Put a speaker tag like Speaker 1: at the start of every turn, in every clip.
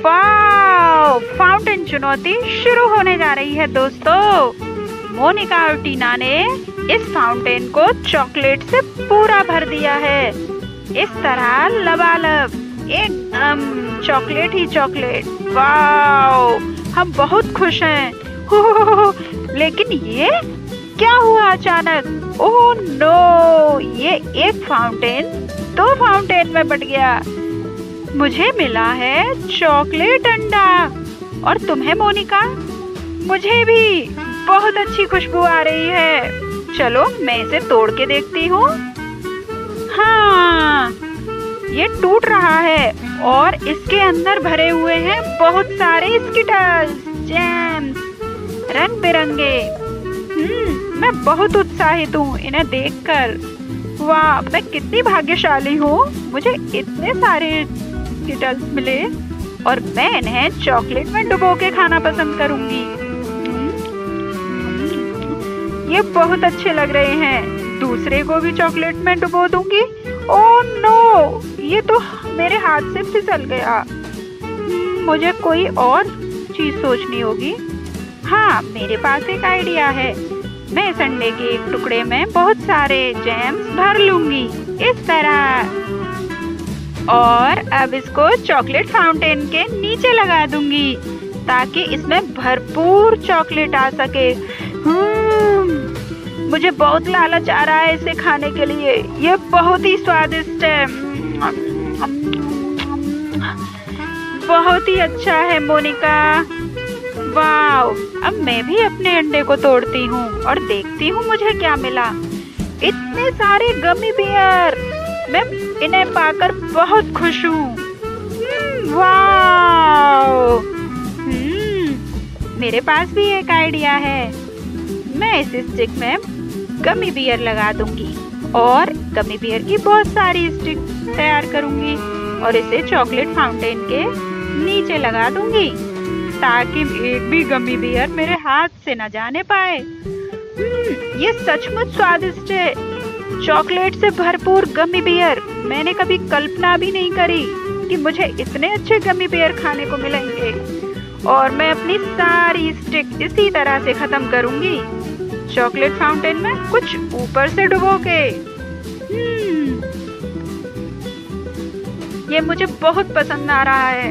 Speaker 1: वाव! Fountain चुनौती शुरू होने जा रही है दोस्तों। मोनिका और टीना ने इस फाउंटेन को चॉकलेट से पूरा भर दिया है। इस तरह लबालब एकदम चॉकलेट ही चॉकलेट। वाव! हम बहुत खुश हैं। हो, लेकिन ये क्या हुआ अचानक? Oh no! ये एक फाउंटेन दो फाउंटेन में बट गया। मुझे मिला है चॉकलेट अंडा। और तुम्हें मोनिका? मुझे भी बहुत अच्छी खुशबू आ रही है। चलो मैं इसे तोड़ के देखती हूँ। हाँ, ये टूट रहा है और इसके अंदर भरे हुए हैं बहुत सारे स्किटल्स, जैम्स, रंग बिरंगे। मैं बहुत उत्साहित हूँ इन्हें देखकर। वाह, मैं कितनी भाग्यशाली हूँ, मुझे इतने सारे स्किटल्स मिले और मैं इन्हें चॉकलेट में डुबो के खाना पसंद करूंगी। ये बहुत अच्छे लग रहे हैं। दूसरे को भी चॉकलेट में डुबो दूंगी। Oh no! ये तो मेरे हाथ से फिसल गया। मुझे कोई और चीज सोचनी होगी। हाँ, मेरे पास एक आइडिया है। मैं इस अंडे के एक टुकड़े में बहुत सारे जैम्स भर लूंगी इस तरह, और अब इसको चॉकलेट फाउंटेन के नीचे लगा दूंगी ताकि इसमें भरपूर चॉकलेट आ सके। मुझे बहुत लालच आ रहा है इसे खाने के लिए। ये बहुत ही स्वादिष्ट है। बहुत ही अच्छा है मोनिका। वाव! अब मैं भी अपने अंडे को तोड़ती हूँ और देखती हूँ मुझे क्या मिला। इतने सारे गमी बियर! मैं इन्हें पाकर बहुत खुश हूँ। वाव! मेरे पास भी एक आइडिया है। मैं इस स्टिक में गमी बियर लगा दूंगी और गमी बियर की बहुत सारी स्टिक तैयार करूंगी और इसे चॉकलेट फाउंटेन के नीचे लगा दूंगी ताकि एक भी गमी बियर मेरे हाथ से न जाने पाए। ये सचमुच स्वादिष्ट है। चॉकलेट से भरपूर गमी बियर। मैंने कभी कल्पना भी नहीं करी कि मुझे इतने अच्छे गमी बियर खाने को मिलेंगे। और मैं अपनी सारी स्टिक इसी तरह से खत्म करूंगी चॉकलेट फाउंटेन में कुछ ऊपर से डुबो के। ये मुझे बहुत पसंद आ रहा है।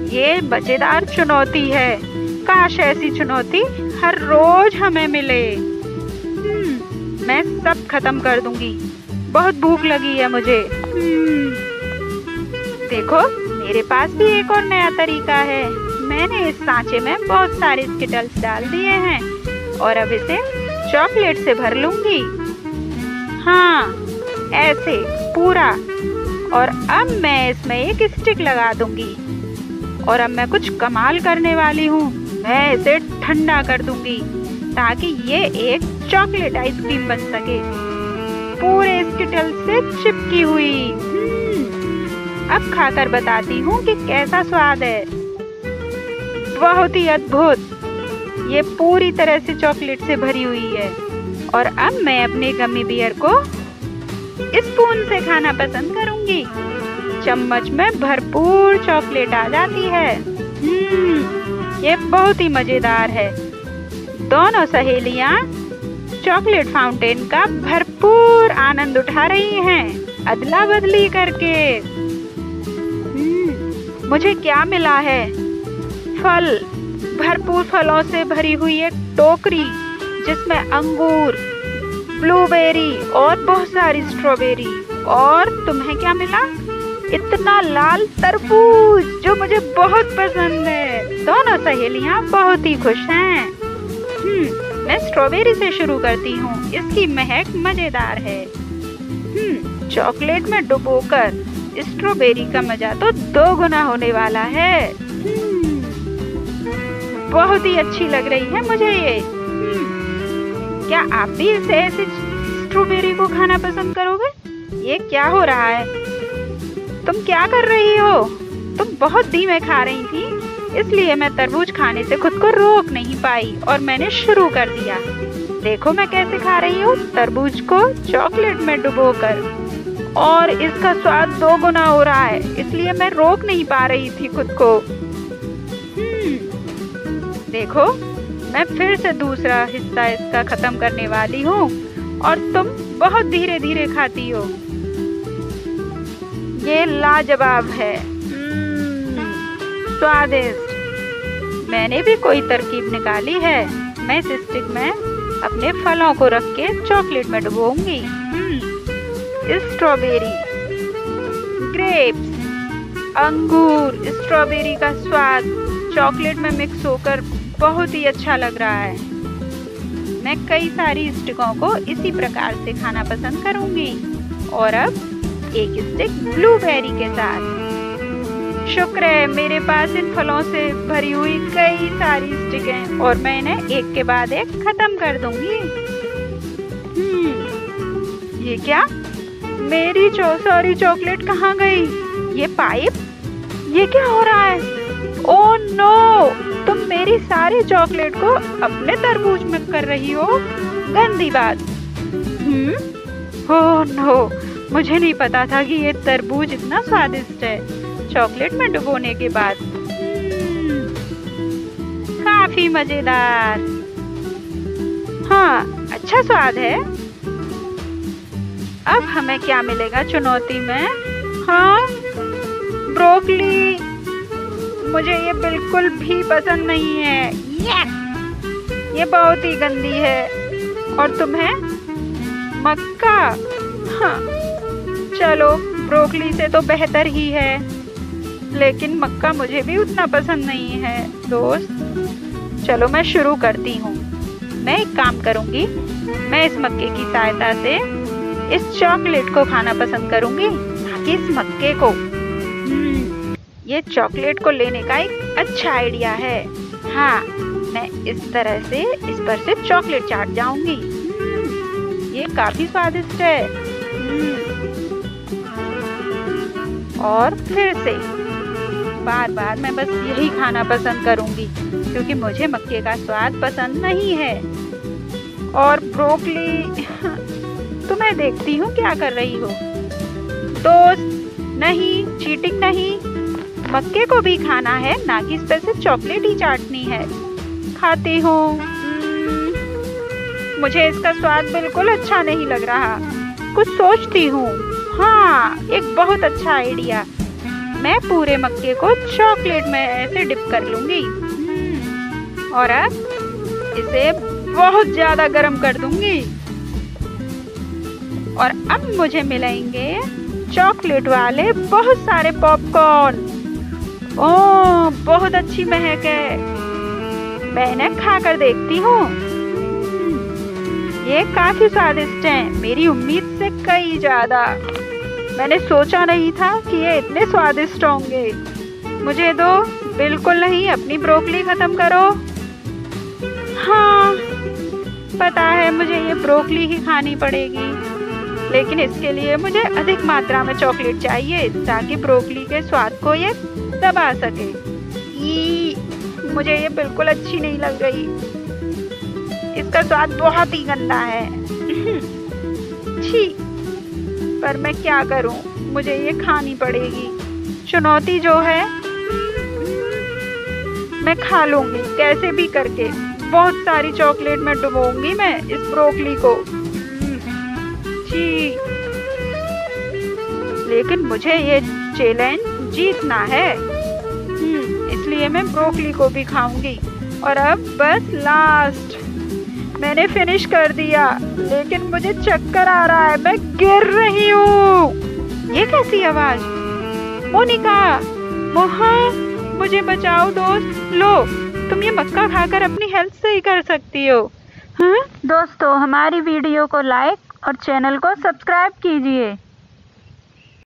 Speaker 1: ये मजेदार चुनौती है। काश ऐसी चुनौती हर रोज हमें मिले। मैं सब खत्म कर दूंगी। बहुत भूख लगी है मुझे। देखो, मेरे पास भी एक और नया तरीका है। मैंने इस सांचे में बहुत सारे स्किटल्स डाल दिए हैं और अब इसे चॉकलेट से भर लूंगी। हाँ, ऐसे पूरा। और अब मैं इसमें एक स्टिक लगा दूंगी और अब मैं कुछ कमाल करने वाली हूँ। मैं इसे ठंडा कर दूंगी ताकि ये एक चॉकलेट आइसक्रीम बन सके, पूरे स्किटल से चिपकी हुई। अब खाकर बताती हूँ कि कैसा स्वाद है। बहुत ही अद्भुत। ये पूरी तरह से चॉकलेट से भरी हुई है और अब मैं अपने गमी बियर को स्पून से खाना पसंद करूंगी। चम्मच में भरपूर चॉकलेट आ जाती है। ये बहुत ही मजेदार है। दोनों सहेलियां चॉकलेट फाउंटेन का भरपूर आनंद उठा रही हैं, अदला बदली करके। मुझे क्या मिला है? फल। भरपूर फलों से भरी हुई एक टोकरी जिसमें अंगूर, ब्लूबेरी और बहुत सारी स्ट्रॉबेरी। और तुम्हें क्या मिला? इतना लाल तरबूज जो मुझे बहुत पसंद है। दोनों सहेलियां बहुत ही खुश हैं। मैं स्ट्रॉबेरी से शुरू करती हूँ। इसकी महक मजेदार है। चॉकलेट में डुबोकर स्ट्रॉबेरी का मजा तो 2 गुना होने वाला है। बहुत ही अच्छी लग रही है मुझे ये। क्या आप भी इसे ऐसे स्ट्रॉबेरी को खाना पसंद करोगे? ये क्या हो रहा है? तुम क्या कर रही हो? तुम बहुत धीमे खा रही थी, इसलिए मैं तरबूज खाने से खुद को रोक नहीं पाई और मैंने शुरू कर दिया। देखो मैं कैसे खा रही हूँ तरबूज को चॉकलेट में डुबोकर। और इसका स्वाद 2 गुना हो रहा है, इसलिए मैं रोक नहीं पा रही थी खुद को। देखो, मैं फिर से दूसरा हिस्सा इसका खत्म करने वाली हूँ और तुम बहुत धीरे धीरे खाती हो। ये लाजवाब है, स्वादिष्ट। मैंने भी कोई तरकीब निकाली है। मैं इस स्टिक में अपने फलों को रख के चॉकलेट में डुबोऊंगी। स्ट्रॉबेरी, ग्रेप्स, अंगूर। स्ट्रॉबेरी का स्वाद चॉकलेट में मिक्स होकर बहुत ही अच्छा लग रहा है। मैं कई सारी स्टिकों को इसी प्रकार से खाना पसंद करूंगी। और अब एक स्टिक ब्लूबेरी के साथ। शुक्र है मेरे पास इन फलों से भरी हुई कई सारी स्टिकें और मैं इन्हें एक के बाद एक खत्म कर दूंगी। ये क्या? मेरी सारी चॉकलेट कहाँ गई? ये पाइप? ये क्या हो रहा है? Oh no! तुम मेरी सारी चॉकलेट को अपने तरबूज में कर रही हो। गंदी बात। Oh no! मुझे नहीं पता था कि ये तरबूज इतना स्वादिष्ट है चॉकलेट में डुबोने के बाद। काफी मजेदार। हाँ, अच्छा स्वाद है। अब हमें क्या मिलेगा चुनौती में? हाँ, ब्रोकली। मुझे ये बिल्कुल भी पसंद नहीं है। ये बहुत ही गंदी है। और तुम्हें? मक्का। हाँ, चलो, ब्रोकली से तो बेहतर ही है, लेकिन मक्का मुझे भी उतना पसंद नहीं है दोस्त। चलो मैं शुरू करती हूँ। मैं एक काम करूँगी, मैं इस मक्के की सहायता से इस चॉकलेट को खाना पसंद करूँगी, ना कि इस मक्के को। ये चॉकलेट को लेने का एक अच्छा आइडिया है। हाँ, मैं इस तरह से इस पर से चॉकलेट चाट जाऊंगी। ये काफी स्वादिष्ट है। और फिर से बार बार मैं बस यही खाना पसंद करूंगी, क्योंकि मुझे मक्के का स्वाद पसंद नहीं है। और ब्रोकली, तुम्हें देखती हूँ क्या कर रही हो दोस्त। नहीं, चीटिंग नहीं। मक्के को भी खाना है, ना कि इस पर से चॉकलेट ही चाटनी है। खाती हूँ। मुझे इसका स्वाद बिल्कुल अच्छा नहीं लग रहा। कुछ सोचती हूँ। हाँ, एक बहुत अच्छा आइडिया। मैं पूरे मक्के को चॉकलेट में ऐसे डिप कर लूंगी और अब इसे बहुत ज्यादा गर्म कर दूंगी। और अब मुझे मिलेंगे चॉकलेट वाले बहुत सारे पॉपकॉर्न। ओह, बहुत अच्छी महक है। मैं इन्हें खा कर देखती हूँ। ये काफी स्वादिष्ट हैं, मेरी उम्मीद से कई ज्यादा। मैंने सोचा नहीं था कि ये इतने स्वादिष्ट होंगे। मुझे दो, बिल्कुल नहीं, अपनी ब्रोकली खत्म करो। हाँ, पता है मुझे ये ब्रोकली ही खानी पड़ेगी, लेकिन इसके लिए मुझे अधिक मात्रा में चॉकलेट चाहिए ताकि ब्रोकली के स्वाद को ये दबा सके। मुझे ये बिल्कुल अच्छी नहीं लग रही। इसका स्वाद बहुत ही गंदा है। छी, पर मैं क्या करूं, मुझे ये खानी पड़ेगी। चुनौती जो है मैं खा लूंगी कैसे भी करके। बहुत सारी चॉकलेट में डुबोऊंगी मैं इस ब्रोकली को। जी, लेकिन मुझे ये चैलेंज जीतना है, इसलिए मैं ब्रोकली को भी खाऊंगी। और अब बस लास्ट, मैंने फिनिश कर दिया, लेकिन मुझे चक्कर आ रहा है, मैं गिर रही हूँ। ये कैसी आवाज? मोनिका, मोहा, मुझे बचाओ दोस्त। लो, तुम ये मक्का खाकर अपनी हेल्थ सही कर सकती हो। हाँ दोस्तों, हमारी वीडियो को लाइक और चैनल को सब्सक्राइब कीजिए।